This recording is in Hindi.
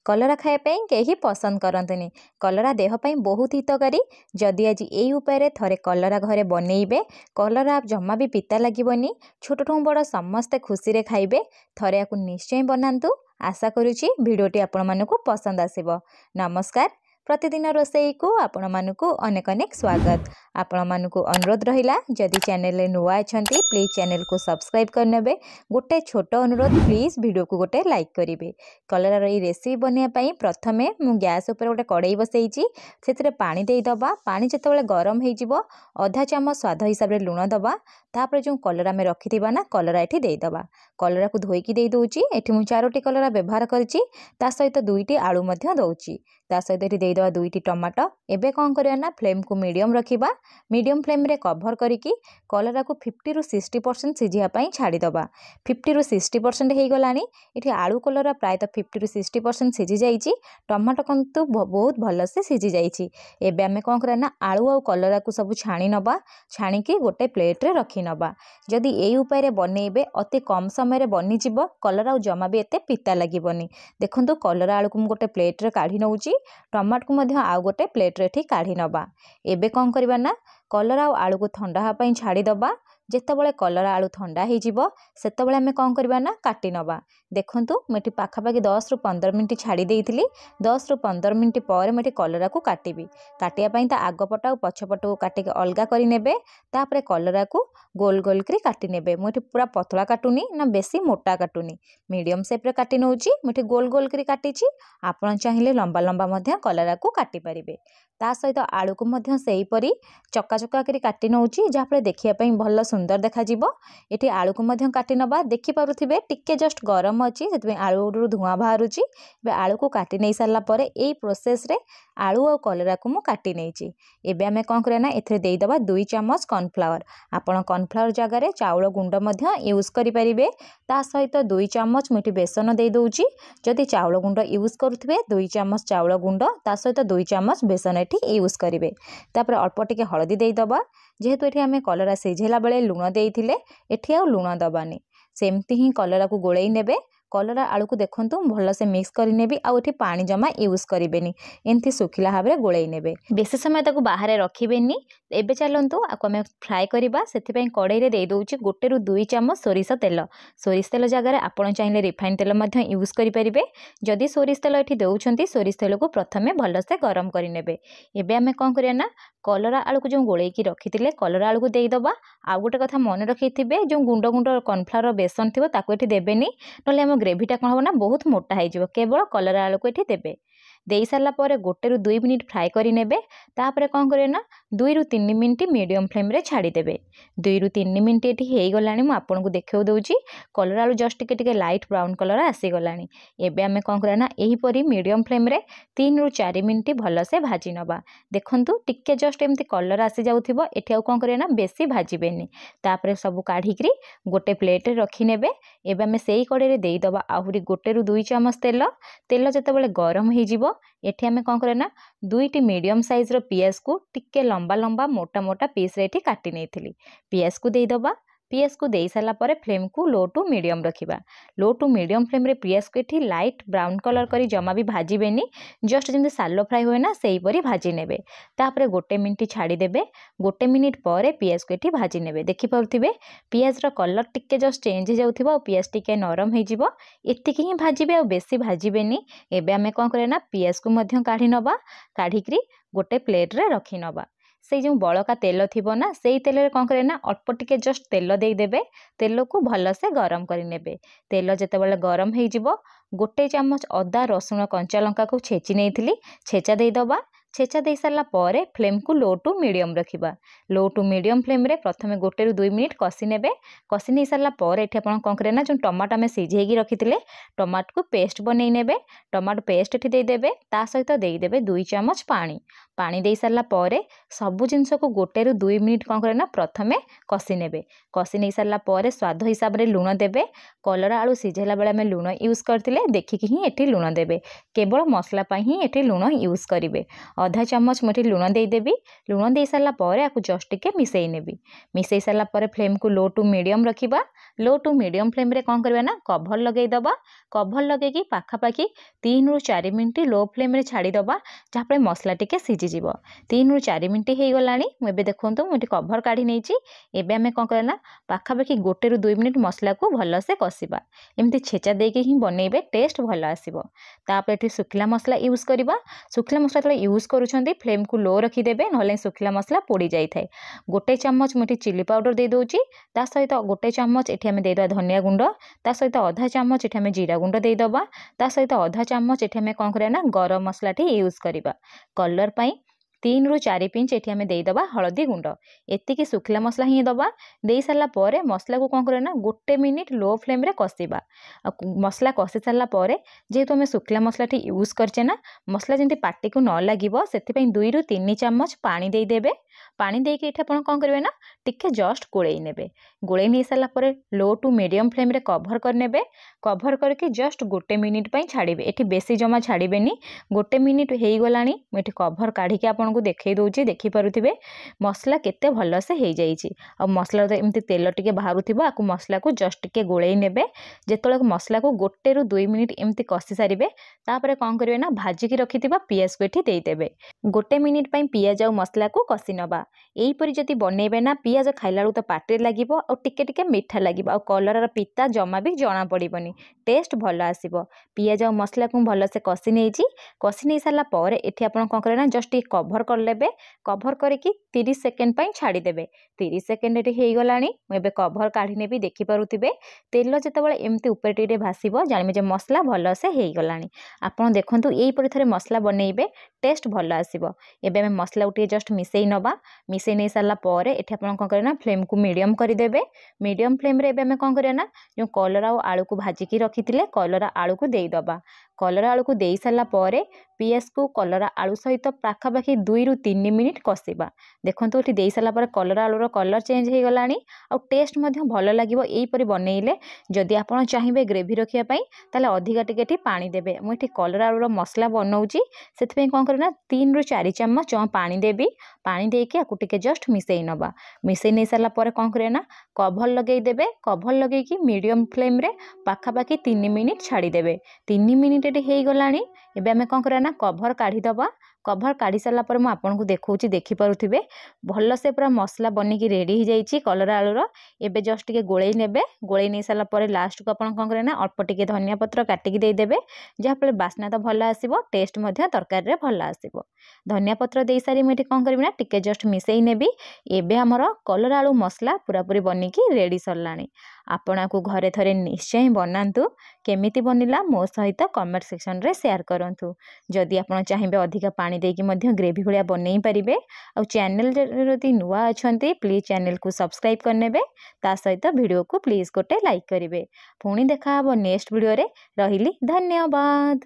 कलरा खाइबा कहीं पसंद करते कलरा देहपाई बहुत हितकारी। जदि आज यही उपाय थरे कलरा घरे बनइबे कलरा जमा भी पिता लगनी। छोटू बड़ समस्ते खुशी खाइबे। थरे या निश्चय बनातु। आशा करुच्ची भिडियोटी आपण मानकु पसंद आसिबो। नमस्कार। प्रतिदिन रोषेई को आपण मानकु अनेक अनेक स्वागत। आपण मानकु अनुरोध रहिला जदि चैनल नुआ अछंती प्लीज चैनल को सब्सक्राइब करनेबे। गोटे छोट अनुरोध प्लीज वीडियो को गोटे लाइक करेंगे। कलरार ये रेसिपी बनवाई पाई प्रथमे मु गैस उपर गोटे कड़ाई बसईची से पानी देदबा। पानी जितेबाला गरम हो अधा चामच स्वाद हिसाब से लुण दबा। तापर जो कलरा आम रखिथिबा ना कलरा एठी देदबा। कलरा को धोईकी दे दउची। एठी मु 4टी कलरा व्यवहार करची। ता सहित 2टी आलू मध्य दउची। ता सहित एठी देदबा 2टी टमाटो। एबे कौन करिया ना फ्लेम को मीडियम रखिबा। मीडियम फ्लेम रे कभर करिकी कलरा को 50 ରୁ 60% सिझिया पई छाड़ी दबा। 50 ରୁ 60% हे गलानी। एठी आलू कलरा प्राय 50 ରୁ 60% सिझी जाइची। टमाटो कंतु बहुत भल से सिझी जाइची। एबे आमे कौन करिया ना आलू और कलरा को सब छाणी नबा। छाणीकी गोटे प्लेट रे रखी नबा। जदि एई उपाय रे बनइबे अति कम समय रे बनी जिवो। कलरा और जमा भी एते पिता लागिबोनी। देखंतु कलरा आलू को मु गोटे प्लेट रे काढी नउची। टमाटो को मध्य आउ गोटे प्लेट रे काढ़ी नबा। एबे कौन करिबा ना कलरा और आलू को ठंडा हापाई छाड़ी दबा। जेतेबेले कलरा आलू ठंडा हो जिवो सेतेबेले आमे कौन करिबा ना काटी नबा। देखंतु मेटी पाखापाखि 10 ରୁ 15 मिनिट छाड़ी देइथिली। 10 ରୁ 15 मिनिट पर मेटी कलरा को काटिबी। काटिया पई ता आगपट और पछपट को काटिके अलगा करि नेबे। तापरे कलरा को गोल गोल करी काटी नेबे। मुठी पूरा पतला काटुनी ना बेसी मोटा काटुनी। मीडियम शेप रे काटी नउची। मुठी गोल गोल करी काटिची। आपण चाहिले लंबा लंबा मध्य कलरा को काटी परिबे। ता सहित आलू को मध्य सेही परी चक्का चक्का करी काटी नउची। जाफले देखिया पई भल सुंदर देखा जिवो। एठी आलू को मध्य काटी नबा। देखि पारुथिबे टिके जस्ट गरम अछि सेतबे आलू रु धुआं बाहरुची। बे आलू को काटी नै सारला परे एई प्रोसेस रे आलू और कलरा को मु काटी नैची। एबे आमे कोन करे ना एथरे देई दबा 2 चामच कॉर्नफ्लावर। आपण कॉर्नफ्लावर जगह रे चाउଳ गुंड मध्य यूज करि परिबे। ता सहित 2 चामच मिठी बेसन देई दउची। जदि चाउଳ गुंड यूज करूथिबे 2 चामच चाउଳ गुंड ता सहित 2 चामच बेसन एठी यूज करिवे। तापर अल्प टिके हळदी देई दबा। जेहेतु एठी आमे कलरा सिझेला बेले लुण देइथिले एठी आ लुण दबानी। सेमती ही कलरा को गोळेई नेबे। कलरा आलू को देखंतु भल से मिक्स करि नेबी। आ एठी पानी जमा यूज करिवेनी। एंती सुखिला भाबरे गोळेई नेबे। बेसी समय ताकू बाहरे रखिबेनी। एबे चलंतु आको आमे फ्राई करिबा। सेथि पई कड़ाई रे देई दउची 1 ରୁ 2 चामच सोरिष तेल। सोरिष तेल जगह रे आपण चाहिले रिफाइन तेल मध्य यूज करि परिबे। जदि सोरिष तेल एठी देउछंती सोरिष तेल को प्रथमे भल से गरम करि नेबे। एबे आमे कोन करिया ना कलरा आलू को जो गोळेई की रखिथिले कलरा आलू को देई दबा। आ गोटे कथा मन रखिथिबे जो गुंड गुंड कॉर्नफ्लावर बेसन थिबो ताको एठी देबेनी। नले हम ग्रेवीटा कोन हो ना बहुत मोटा हो जिवो। केवल कलरा आलू को एठी देबे। देई सारला परे 1 ରୁ 2 मिनिट फ्राई करि नेबे। तापरे कोन करे ना 2 ରୁ 3 मिनिट मीडियम फ्लेम रे छाड़ी देबे। 2 ରୁ 3 मिनिट एठी हेई गलानी। मु आपन को देखेउ दउची कलरा आलू जस्ट टिके टिके लाइट ब्राउन कलर आसी गलानी। एबे आमे कोन करे ना एही परी मीडियम फ्लेम रे 3 ରୁ 4 मिनिट भल से भाजी नबा। देखंतु टिके जस्ट एमती कलर आसी जाउथिबो। एठी आ कोन करे ना बेसी भाजीबेनी। तापरे सब काढीकरी गोटे प्लेट रे रखी नेबे। एबे आमे सेही कड़े रे देई दबा आहुरी 1 ରୁ 2 चामच तेल। तेल जेतेबेले गरम हो जिवो एठी आमे कोन करे ना 2टी मीडियम साइज रो पियाज को टिके लंबा लंबा मोटा मोटा पीस रे एठी काटी नेथिली। पियाज को देई दबा। पियाज को देई साला परे फ्लेम को लो टू मीडियम रखिबा। लो टू मीडियम फ्लेम रे पियाज को एठी लाइट ब्राउन कलर करी जमा भी भाजीबेनी। जस्ट जेंति सालो फ्राई होए ना सेही परी भाजी नेबे। तापरे 1 मिनिट छाड़ी देबे। 1 मिनिट परे पियाज को एठी भाजी नेबे। देखि पारुथिबे पियाज रो कलर टिके जस्ट चेंज हो जाउथिबो और पियाज टिके नरम हो जिवो। एतिकी ही भाजीबे और बेसी भाजीबेनी। एबे आमे कोन करे ना पियाज को मध्य काढी नबा। काढीकरी गोटे प्लेट रे रखी नबा। से जो बड़का तेल थिबो ना सेई तेल रे कोन करे ना अल्प टिके जस्ट तेल देई देबे। तेल को भल से गरम करि नेबे। तेल जेतेबेले गरम हो जिवो 1 चामच अदा रसुण कंचा लंका को छेची नेथिली। छेचा देई दबा। छेचा दे सारा पर फ्लेम को लो टू मीडियम रखा। लो टू मीडियम फ्लेम रे प्रथम 1 ରୁ 2 मिनिट कषि ने। कषि नहीं सारा पर ये कौन करें ना जो टमाटो आम सीझे रखी थे टमाटो को पेस्ट बनई ने। टमाटो पेस्ट ये देदेवे ता सहित देदेवे 2 चामच पानी। पानी दे सारा पर सबु जिनस को 1 ରୁ 2 मिनिट कौन करे ना प्रथमे कषि ने कषि नहीं सारा पर स्वाद हिसाब से लुण देवे कलरा आलू सिझेला बेले आम लुण यूज करते देखिकी ही ये लुण देवे केवल मसला ही ये लुण यूज करेंगे अधा चामच मुझे लुण देदेवी लुण दे सारा पर आपको जस्ट टिके मिसई नेबी मिसई सारा पर फ्लेम को लो टू मीडियम रखिबा लो टू मीडियम फ्लेम रे कौन करबा ना कभर लगेदबा कभर लगे पाखापाखि 3 ରୁ 4 मिनिट लो फ्लेम रे छाड़ी दबा जहाँपर मसला टिके सीझीज 3 ରୁ 4 मिनिट हो गलानी मुझे देखूँ मुझे कभर काढ़ी नहीं एबे आम कौन करना पाखापाखि 1 ରୁ 2 मिनिट मसला को भलसे कषिबा एमती छेचा देके ही बनइबे टेस्ट भल आसीबो तापर एठी सुखिला मसला यूज करबा सुखिला मसला तले यूज करूछंती फ्लेम को लो रखिदेबे नहले सुखिला मसला पोड़ी जाई थाए 1 चामच मुठी चिली पाउडर दे दोची ता सहित 1 चामच एठी आमे देदवा धनिया गुंड ता सहित आधा चामच एठी आमे जीरा गुंड दे दबा ता सहित आधा चामच एठी आमे कोन करे ना गरम मसला ठी यूज करबा कलर पई 3 ରୁ 4 पिंच एठी आमे देदबा हळदी गुंड एतिकी सुखिला मसला ही दबा दे सारा पर मसला को कोन करे ना 1 मिनिट लो फ्लेम रे कषिबा मसला कषि सारा पर जेहेतु आमे सुखिला मसला ठी यूज करचे ना मसला जेंति पाटी को न लागिबो सेति पई 2 ରୁ 3 चामच पानी दे देबे पानी देके एठी आपण कोन करबे ना टिके जस्ट गोळेई नेबे गोळेई नै सारा पर लो टू मीडियम फ्लेम रे कवर कर नेबे कवर करके जस्ट 1 मिनिट पई छाड़ीबे एठी बेसी जमा छाड़ीबेनी 1 मिनिट हेई गलानी मैं एठी कवर काढ़ी के आपन को देखै दोची देखि पारुथिबे मसला केते भल से हेई जाईची आ मसला तो एमती तेल टिके बाहरुथिबो आकु मसला को जस्ट टिके गोळेई नेबे जेतले मसला को 1 ରୁ 2 मिनिट एमती कषि सारिबे तापरे कोन करबे ना भाजी की रखिथिबा पियाज को एठी देई देबे 1 मिनिट पई पियाज आ मसला को कषि नबा एई परि जति बनेबे ना पियाज खाइला तो पाटे लागिबो आ टिके टिके मीठा लागिबो आ कलर पिता जमा भी जना पड़िबनी टेस्ट भल आसीबो पियाज आ मसला को भल से कषि नेची कषि नै साला पर एठी आपण कोन करे ना जस्ट टिके कवर कर लेबे कवर करके 30 सेकेंड पई छाड़ी देबे 30 सेकेंड एठी हेई गलानी एबे कवर काढी नेबी देखि पारुथिबे तेल जेतेबेले एमती ऊपर टिके भासीबो जानिबे जे मसला भल से हेई गलानी आपण देखंतु एई परि थरे मसला बनेइबे टेस्ट भल आसीबो एबे हम मसला उठे जस्ट मिसई नबा मिसई नै साला पर एठी आपण कोन करे ना फ्लेम को मीडियम कर देबे मीडियम फ्लेम रे एबे हम कोन करे ना जो कलरा और आलू को भाजी की रखिथिले कलरा आलू को देई दबा कलरा आलू को देई साला पर पियाज को कलरा आलू सहित पाखापाखि 2 ରୁ 3 मिनिट कषिबा देखंतु एठी देई साला पर कलरा आलू रो colour change hey Galani a test मध्य भल लागिबो एई परि बनेइले जदि आपण चाहिबे ग्रेवी रखिया पई ताले अधिका टिके एठी पानी देबे मु एठी कलरा आलू रो मसला बनौची सेति पई कोन करना 3 ରୁ 4 चामच पानी देबी पानी देके आकु टिके जस्ट मिसई नबा मिसई नै साला पर कोन करे ना कभर लगेई देबे कभर लगेई की मीडियम फ्लेम रे पाखापाखि 3 मिनिट छाड़ी देबे 3 मिनिट एठी हेई गलानी एबे हमें कोन करे ना कभर काढ़ी दबा कभर काढ़ी सारा पर मु आपन को देखौची देखि पारुथिबे भल से पूरा मसला बनी की रेडी हो जाईची कलरा आलू रो एबे जस्ट टिके गोळेई नेबे गोळेई नै साला पर लास्ट को आपन कोन करे ना अल्प टिके धनिया पत्र काटी की दे देबे जहा पर बास्ना तो भल आसीबो टेस्ट मध्य तरकारी रे भल आसीबो धनिया पत्र दे सारी मेठी कोन करबी ना टिके जस्ट मिसई नेबी एबे हमर कलरा आलू मसला पूरा पूरी बनी की रेडी सरलानी आपना को घरे थरे निश्चय बनांतु केमिति बनिला मो सहित कमेंट सेक्शन रे शेयर करंतु जदि आपण चाहिबे अधिका पानी देकी मध्य ग्रेवी भलिया बनै परिबे आ चैनल जदि नुवा अछंती प्लीज चैनल को सब्सक्राइब करनेबे ता सहित वीडियो को प्लीज गोटे लाइक करिवे पुणी देखा हबो नेक्स्ट वीडियो रे रहिली धन्यवाद।